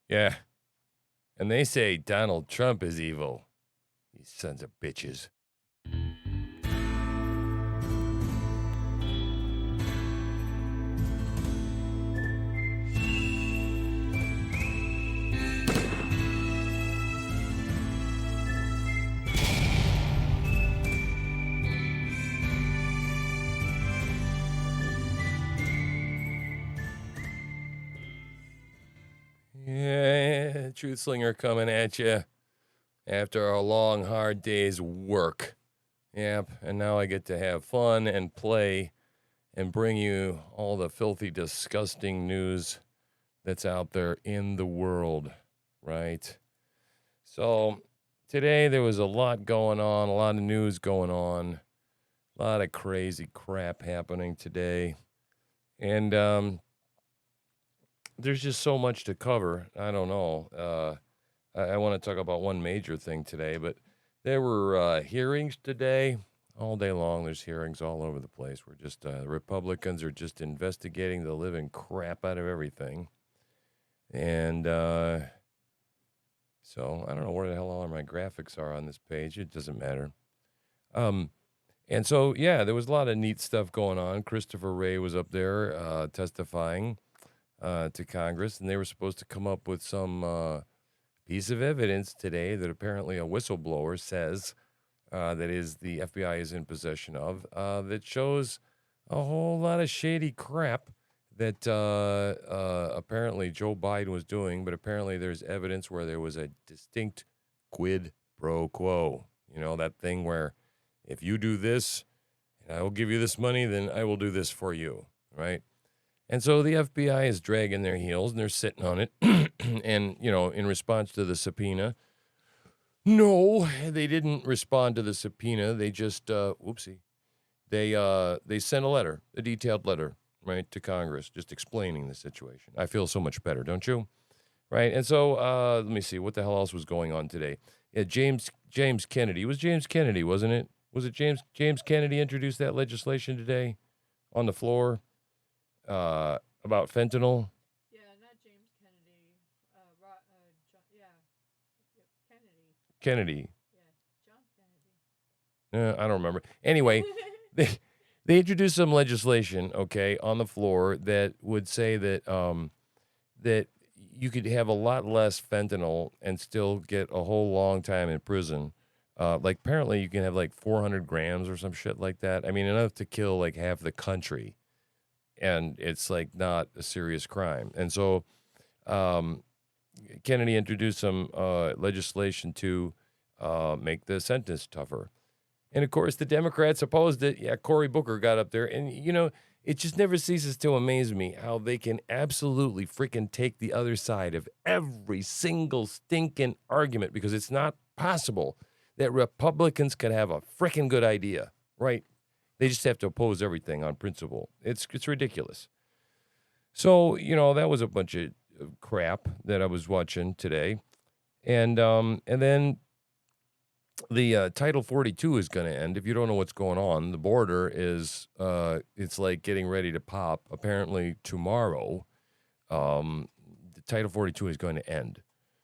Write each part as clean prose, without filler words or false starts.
Yeah. And they say Donald Trump is evil. You sons of bitches. Yeah, Truthslinger coming at you after a long, hard day's work. Yep, and now I get to have fun and play and bring you all the filthy, disgusting news that's out there in the world, right? So today there was a lot going on, a lot of news going on, a lot of crazy crap happening today. And there's just so much to cover. I don't know. I want to talk about one major thing today, but there were hearings today. All day long, there's hearings all over the place. We're just Republicans are just investigating the living crap out of everything, and so I don't know where the hell all my graphics are on this page. It doesn't matter. Um, and so yeah, there was a lot of neat stuff going on. Christopher Wray was up there testifying to Congress, and they were supposed to come up with some piece of evidence today that apparently a whistleblower says that is the FBI is in possession of that shows a whole lot of shady crap that apparently Joe Biden was doing, but apparently there's evidence where there was a distinct quid pro quo. You know, that thing where if you do this and I will give you this money, then I will do this for you, right? And so the FBI is dragging their heels and they're sitting on it. And, you know, in response to the subpoena, no, they didn't respond to the subpoena. They just, whoopsie, they sent a letter, a detailed letter, right, to Congress, just explaining the situation. I feel so much better, don't you? Right. And so let me see what the hell else was going on today. Yeah, James Kennedy. It was James Kennedy, wasn't it? Was it James Kennedy introduced that legislation today on the floor about fentanyl? Yeah, not James Kennedy. Kennedy. Kennedy. Yeah, John Kennedy. I don't remember. Anyway, they introduced some legislation, okay, on the floor that would say that that you could have a lot less fentanyl and still get a whole long time in prison. Like apparently you can have like 400 grams or some shit like that. I mean, enough to kill like half the country, and it's like not a serious crime. And so um, Kennedy introduced some legislation to make the sentence tougher. And of course, the Democrats opposed it. Yeah, Cory Booker got up there. And, you know, it just never ceases to amaze me how they can absolutely freaking take the other side of every single stinking argument because it's not possible that Republicans could have a freaking good idea, right? They just have to oppose everything on principle. It's ridiculous. So, you know, that was a bunch of crap that I was watching today. And then the Title 42 is going to end. If you don't know what's going on, the border is it's like getting ready to pop. Apparently tomorrow, the Title 42 is going to end.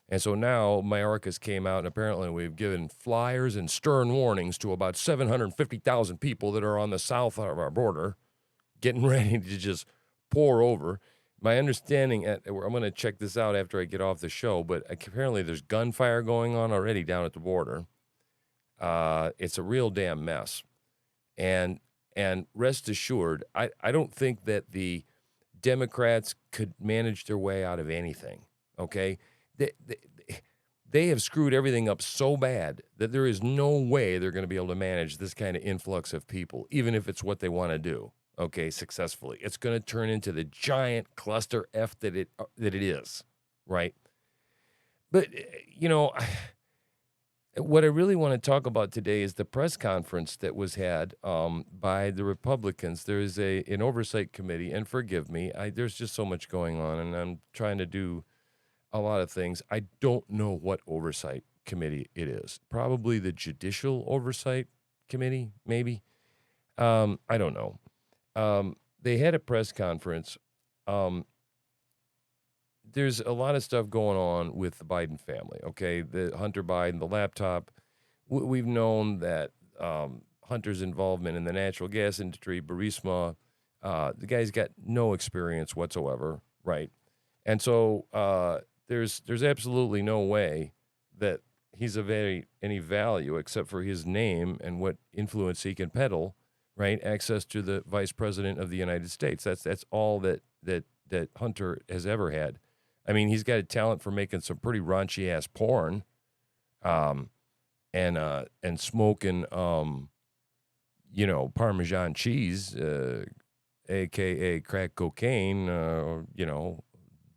And so now Mayorkas came out, and apparently we've given flyers and stern warnings to about 750,000 people that are on the south of our border, getting ready to just pour over. My understanding, I'm going to check this out after I get off the show, but apparently there's gunfire going on already down at the border. It's a real damn mess. And rest assured, I don't think that the Democrats could manage their way out of anything. Okay, they have screwed everything up so bad that there is no way they're going to be able to manage this kind of influx of people, even if it's what they want to do. Okay, successfully, it's going to turn into the giant cluster F that it is, right? But you know. What I really want to talk about today is the press conference that was had by the Republicans. There is an oversight committee, and forgive me, there's just so much going on, and I'm trying to do a lot of things. I don't know what oversight committee it is. Probably the Judicial Oversight Committee, maybe. I don't know. They had a press conference. Um, there's a lot of stuff going on with the Biden family. Okay, the Hunter Biden, the laptop. We've known that Hunter's involvement in the natural gas industry, Burisma, the guy's got no experience whatsoever, right? And so there's absolutely no way that he's of any value except for his name and what influence he can peddle, right? Access to the vice president of the United States. That's all that Hunter has ever had. I mean, he's got a talent for making some pretty raunchy ass porn, um, and smoking, Parmesan cheese, aka crack cocaine,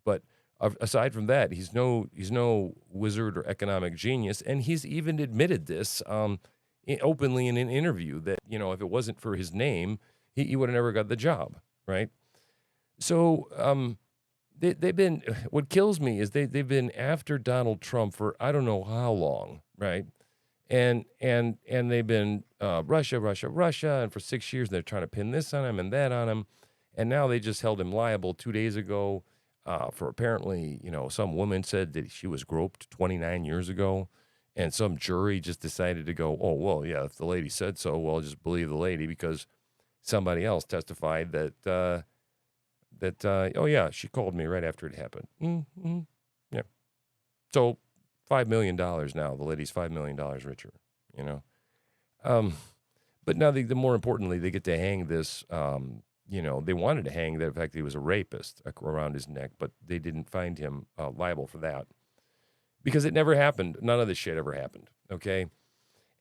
But aside from that, he's no wizard or economic genius, and he's even admitted this openly in an interview that if it wasn't for his name, he would have never got the job, right? So they've been. What kills me is they've been after Donald Trump for I don't know how long, right? And they've been Russia, Russia, Russia, and for 6 years they're trying to pin this on him and that on him, and now they just held him liable 2 days ago for apparently some woman said that she was groped 29 years ago, and some jury just decided to go, oh well, yeah, if the lady said so, well just believe the lady because somebody else testified that oh yeah, she called me right after it happened. Mm-hmm. Yeah, so $5 million now. The lady's $5 million richer, you know. Um, but now the more importantly, they get to hang this. They wanted to hang the fact that he was a rapist around his neck, but they didn't find him liable for that because it never happened. None of this shit ever happened. Okay.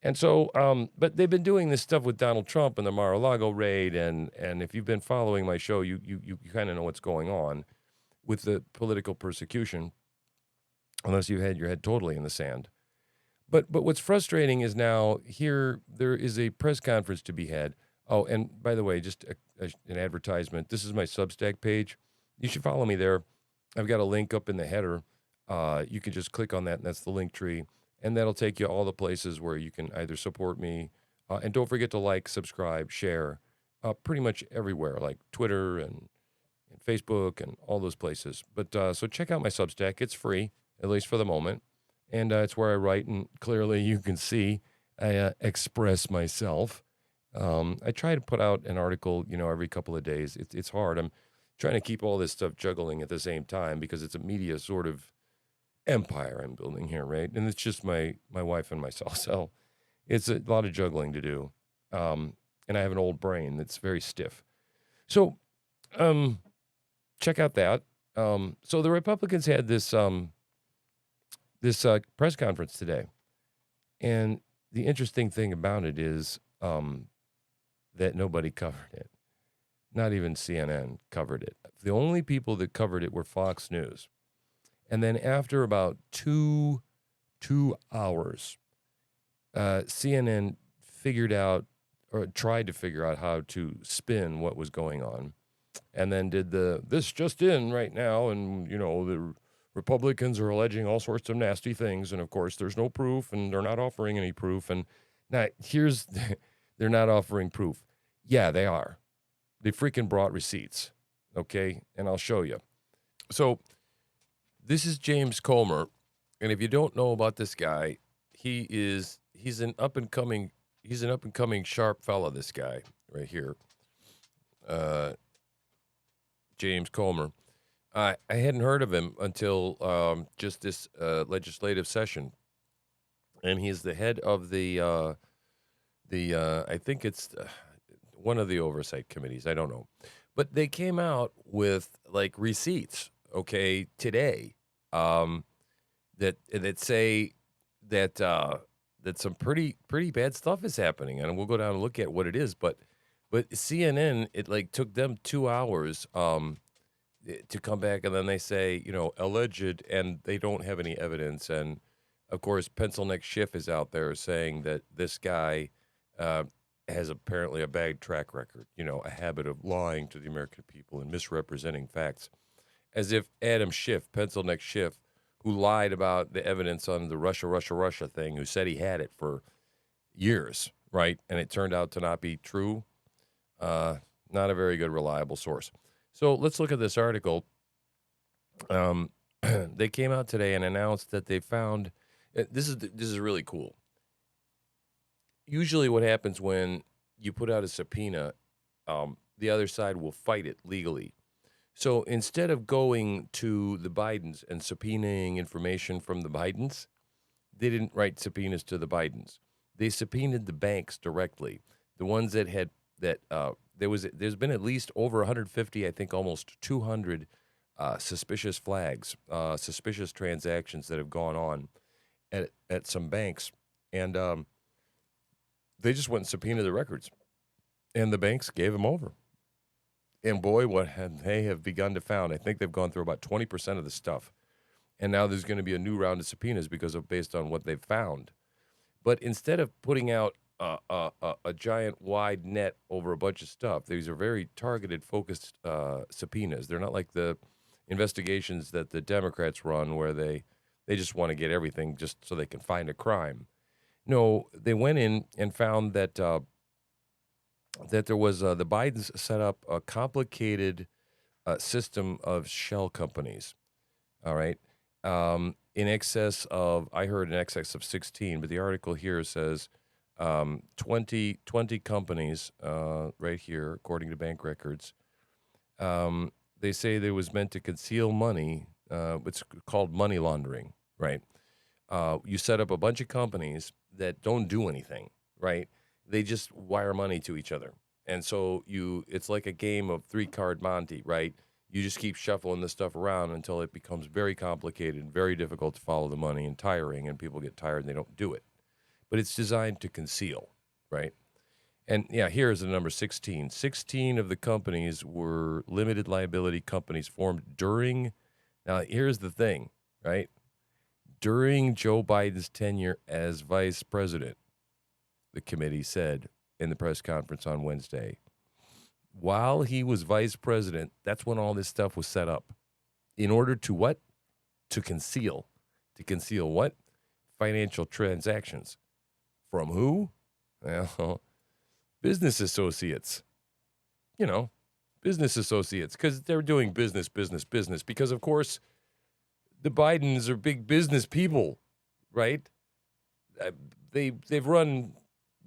And so, but they've been doing this stuff with Donald Trump and the Mar-a-Lago raid, and if you've been following my show, you kind of know what's going on with the political persecution, unless you had your head totally in the sand. But what's frustrating is now here there is a press conference to be had. Oh, and by the way, just an advertisement. This is my Substack page. You should follow me there. I've got a link up in the header. You can just click on that, and that's the link tree, and that'll take you all the places where you can either support me, and don't forget to like, subscribe, share, pretty much everywhere, like Twitter and Facebook and all those places. But so check out my Substack. It's free, at least for the moment. And it's where I write, and clearly you can see I express myself. I try to put out an article, every couple of days. It's hard. I'm trying to keep all this stuff juggling at the same time because it's a media sort of empire I'm building here, right? And it's just my wife and myself. So it's a lot of juggling to do. And I have an old brain that's very stiff. So check out that. So the Republicans had this press conference today, and the interesting thing about it is that nobody covered it. Not even CNN covered it. The only people that covered it were Fox News. And then after about two hours, CNN figured out or tried to figure out how to spin what was going on, and then did this just in right now, and the Republicans are alleging all sorts of nasty things, and of course there's no proof, and they're not offering any proof. And now they're not offering proof. Yeah, they are. They freaking brought receipts, okay? And I'll show you. So this is James Comer, and if you don't know about this guy, he's an up and coming sharp fella. This guy right here, James Comer. I hadn't heard of him until just this legislative session, and he's the head of the I think it's one of the oversight committees. I don't know, but they came out with like receipts, okay, today, that say that some pretty bad stuff is happening, and we'll go down and look at what it is. But CNN, it like took them 2 hours. To come back, and then they say, alleged, and they don't have any evidence. And of course, Pencil Neck Schiff is out there saying that this guy has apparently a bad track record, a habit of lying to the American people and misrepresenting facts, as if Adam Schiff, Pencil Neck Schiff, who lied about the evidence on the Russia thing, who said he had it for years, right? And it turned out to not be true. Not a very good, reliable source. So let's look at this article. they came out today and announced that they found this is really cool. Usually, what happens when you put out a subpoena, the other side will fight it legally. So instead of going to the Bidens and subpoenaing information from the Bidens, they didn't write subpoenas to the Bidens. They subpoenaed the banks directly, the ones that had that there's been at least over 150, I think almost 200 suspicious flags, suspicious transactions that have gone on at some banks, and they just went and subpoenaed the records, and the banks gave them over. And boy, what had they have begun to found. I think they've gone through about 20% of the stuff, and now there's going to be a new round of subpoenas based on what they've found. But instead of putting out a giant wide net over a bunch of stuff, these are very targeted, focused subpoenas. They're not like the investigations that the Democrats run, where they just want to get everything just so they can find a crime. No, they went in and found that that there was the Bidens set up a complicated system of shell companies. All right. I heard in excess of 16, but the article here says 20 companies right here, according to bank records. They say that it was meant to conceal money. It's called money laundering, right? You set up a bunch of companies that don't do anything, right? They just wire money to each other. And so it's like a game of 3-card Monte, right? You just keep shuffling this stuff around until it becomes very complicated and very difficult to follow the money and tiring, and people get tired and they don't do it. But it's designed to conceal, right? And yeah, here's the number 16. 16 of the companies were limited liability companies formed now here's the thing, right? During Joe Biden's tenure as vice president, the committee said in the press conference on Wednesday. While he was vice president, that's when all this stuff was set up. In order to what? To conceal. To conceal what? Financial transactions. From who? Well, business associates. Business associates, because they're doing business. Because, of course, the Bidens are big business people, right? They've run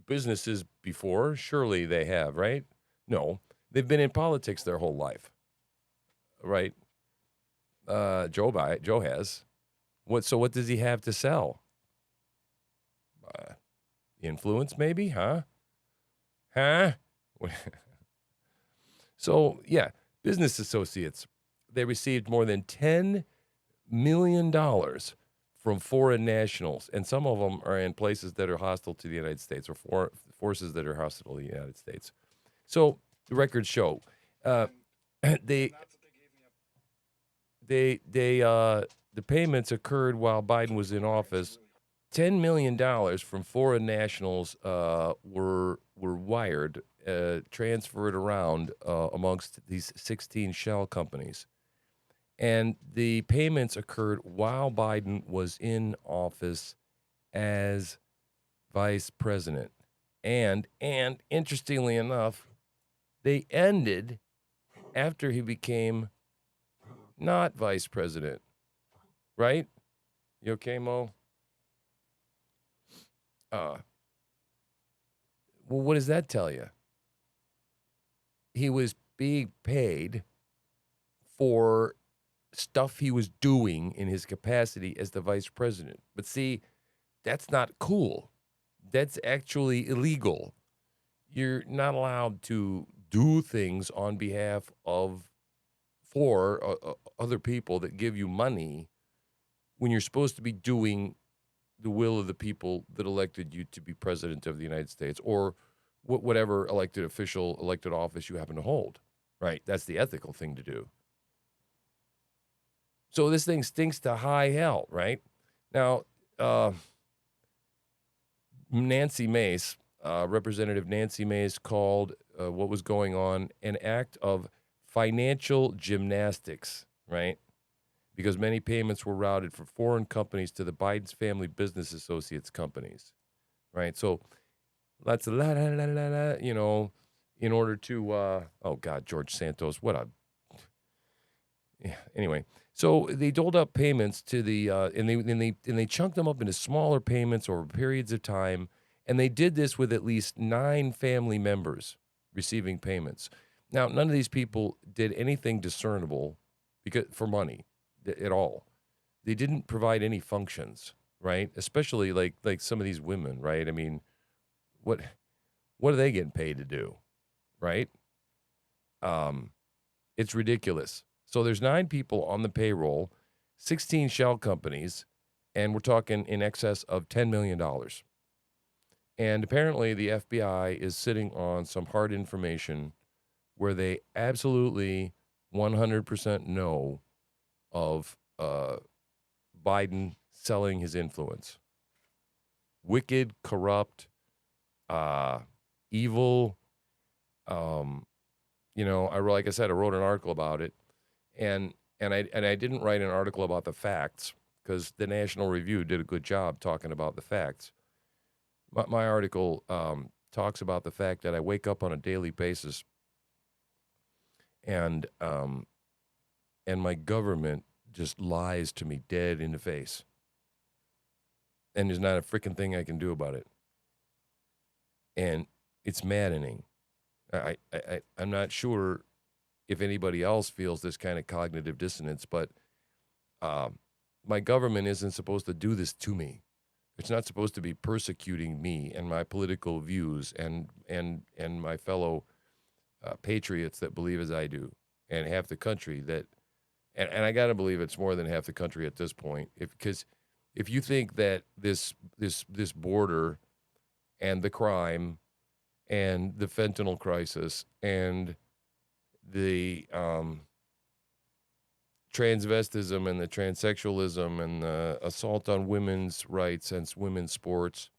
businesses before. Surely they have, right? No, they've been in politics their whole life, right? Joe has. So what does he have to sell? Influence, maybe? Huh? So, yeah, business associates. They received more than $10 million from foreign nationals, and some of them are in places that are hostile to the United States, or forces that are hostile to the United States. So the records show the payments occurred while Biden was in office. $10 million from foreign nationals were wired, transferred around amongst these 16 shell companies. And the payments occurred while Biden was in office as vice president. And interestingly enough, they ended after he became not vice president. Right? You okay, Mo? Well, what does that tell you? He was being paid for stuff he was doing in his capacity as the vice president. But see, that's not cool. That's actually illegal. You're not allowed to do things on behalf of for other people that give you money when you're supposed to be doing the will of the people that elected you to be president of the United States, or whatever elected office you happen to hold, right? That's the ethical thing to do. So this thing stinks to high hell, right? Now, Nancy Mace, Representative Nancy Mace, called what was going on an act of financial gymnastics, right? Because many payments were routed from foreign companies to the Biden's family business associates companies, right? So lots of in order to, oh God, George Santos, what a, Yeah. Anyway, so they doled out payments to the and they chunked them up into smaller payments over periods of time, and they did this with at least 9 family members receiving payments. Now, none of these people did anything discernible because for money at all. They didn't provide any functions, right? Especially like some of these women, right? I mean, what what are they getting paid to do, right? Um, it's ridiculous. So there's 9 people on the payroll, 16 shell companies, and we're talking in excess of $10 million. dollars. And apparently the FBI is sitting on some hard information where they absolutely 100% know of Biden selling his influence. Wicked, corrupt, uh, evil. Um, like I said, I wrote an article about it, and I didn't write an article about the facts because the National Review did a good job talking about the facts. My article talks about the fact that I wake up on a daily basis, and and my government just lies to me dead in the face, and there's not a freaking thing I can do about it, and it's maddening. I'm not sure if anybody else feels this kind of cognitive dissonance, but my government isn't supposed to do this to me. It's not supposed to be persecuting me and my political views and my fellow patriots that believe as I do, and half the country that, and I got to believe it's more than half the country at this point. Because if you think that this border and the crime and the fentanyl crisis and the transvestism and the transsexualism and the assault on women's rights and women's sports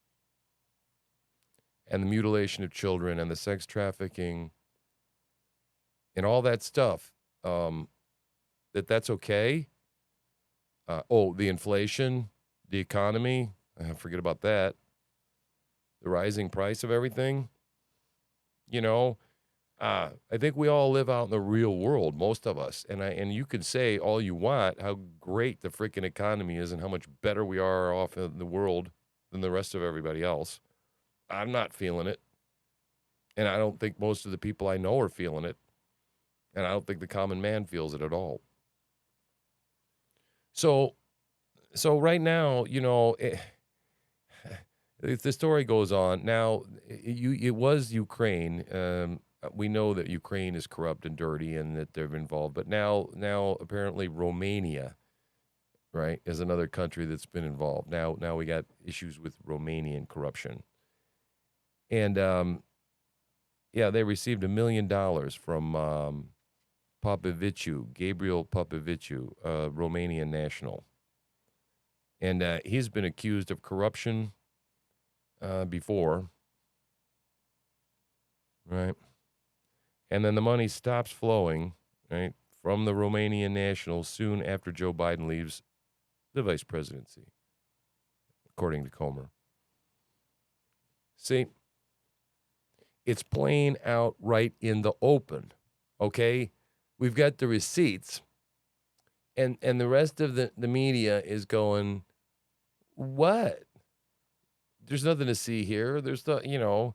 and the mutilation of children and the sex trafficking and all that stuff, that's okay. The inflation, the economy, forget about that. The rising price of everything. You know, I think we all live out in the real world, most of us. And you can say all you want how great the freaking economy is and how much better we are off in the world than the rest of everybody else. I'm not feeling it. And I don't think most of the people I know are feeling it. And I don't think the common man feels it at all. So right now, if the story goes on, now it was Ukraine. We know that Ukraine is corrupt and dirty and that they're involved, but now apparently Romania, right, is another country that's been involved. Now we got issues with Romanian corruption. And yeah, they received $1 million from Gabriel Popeviciu, Romanian national. And he's been accused of corruption before, right? And then the money stops flowing, right, from the Romanian national soon after Joe Biden leaves the vice presidency, according to Comer. See, it's playing out right in the open, okay? We've got the receipts, and the rest of the media is going, what? There's nothing to see here. There's the.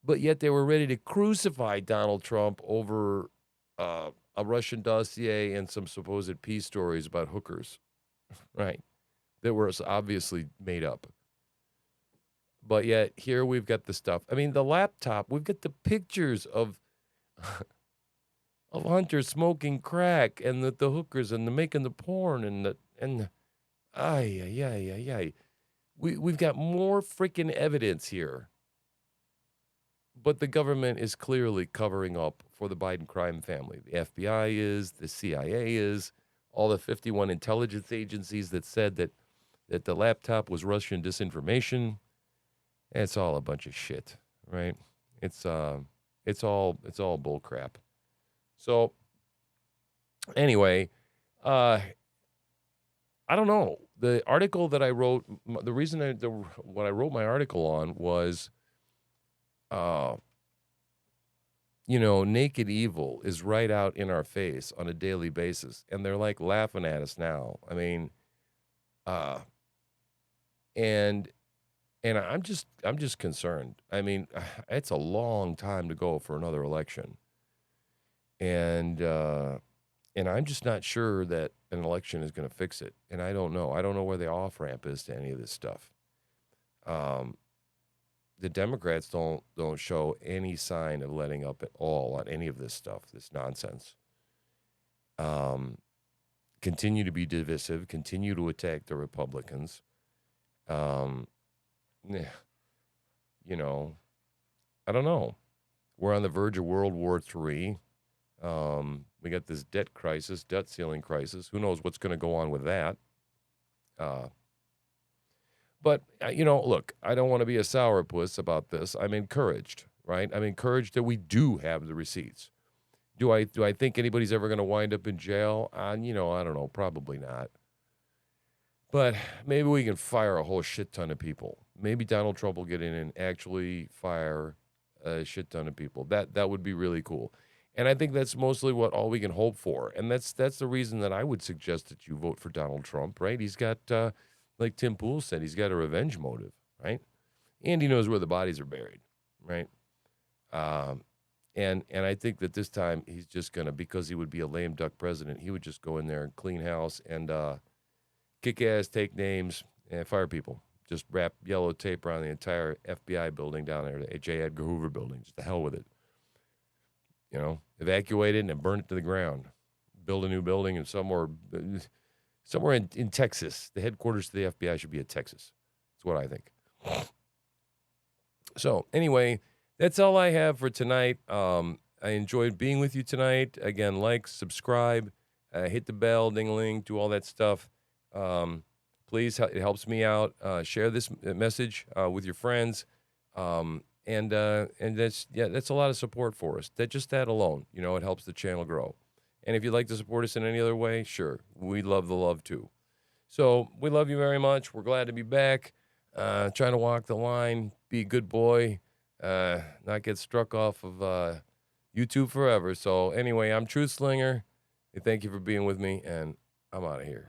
But yet they were ready to crucify Donald Trump over a Russian dossier and some supposed peace stories about hookers, right? That were obviously made up. But yet here we've got the stuff. I mean, the laptop, we've got the pictures of Hunter smoking crack and the hookers and the making the porn and ay. We've got more freaking evidence here. But the government is clearly covering up for the Biden crime family. The FBI is, the CIA is, all the 51 intelligence agencies that said that the laptop was Russian disinformation. It's all a bunch of shit, right? It's all bull crap. So anyway, I don't know. The article that I wrote, the reason what I wrote my article on was naked evil is right out in our face on a daily basis, and they're like laughing at us now. I mean, uh, and I'm just concerned. I mean, it's a long time to go for another election, and I'm just not sure that an election is going to fix it. And I don't know. I don't know where the off ramp is to any of this stuff. Um, the Democrats don't show any sign of letting up at all on any of this stuff, this nonsense. Um, Continue to be divisive, continue to attack the Republicans. Um, eh, you know, I don't know. We're on the verge of World War III. We got this debt crisis, debt ceiling crisis. Who knows what's going to go on with that? Uh, but look, I don't want to be a sourpuss about this. I'm encouraged, right? I'm encouraged that we do have the receipts. Do I think anybody's ever going to wind up in jail? I don't know. Probably not. But maybe we can fire a whole shit ton of people. Maybe Donald Trump will get in and actually fire a shit ton of people. That would be really cool. And I think that's mostly all we can hope for. And that's the reason that I would suggest that you vote for Donald Trump, right? He's got, like Tim Pool said, he's got a revenge motive, right? And he knows where the bodies are buried, right? Um, and I think that this time he's just gonna, because he would be a lame duck president, he would just go in there and clean house and kick ass, take names, and fire people. Just wrap yellow tape around the entire FBI building down there, the J. Edgar Hoover building. Just the hell with it. Evacuate it and then burn it to the ground. Build a new building and somewhere in Texas. The headquarters to the FBI should be in Texas. That's what I think. So anyway, that's all I have for tonight. I enjoyed being with you tonight. Again, like, subscribe, hit the bell, ding-a-ling, do all that stuff. Please, it helps me out. Share this message with your friends. And that's a lot of support for us. That alone, it helps the channel grow. And if you'd like to support us in any other way, sure, we love the love too. So we love you very much. We're glad to be back. Trying to walk the line, be a good boy, not get struck off of YouTube forever. So anyway, I'm Truthslinger. Thank you for being with me, and I'm out of here.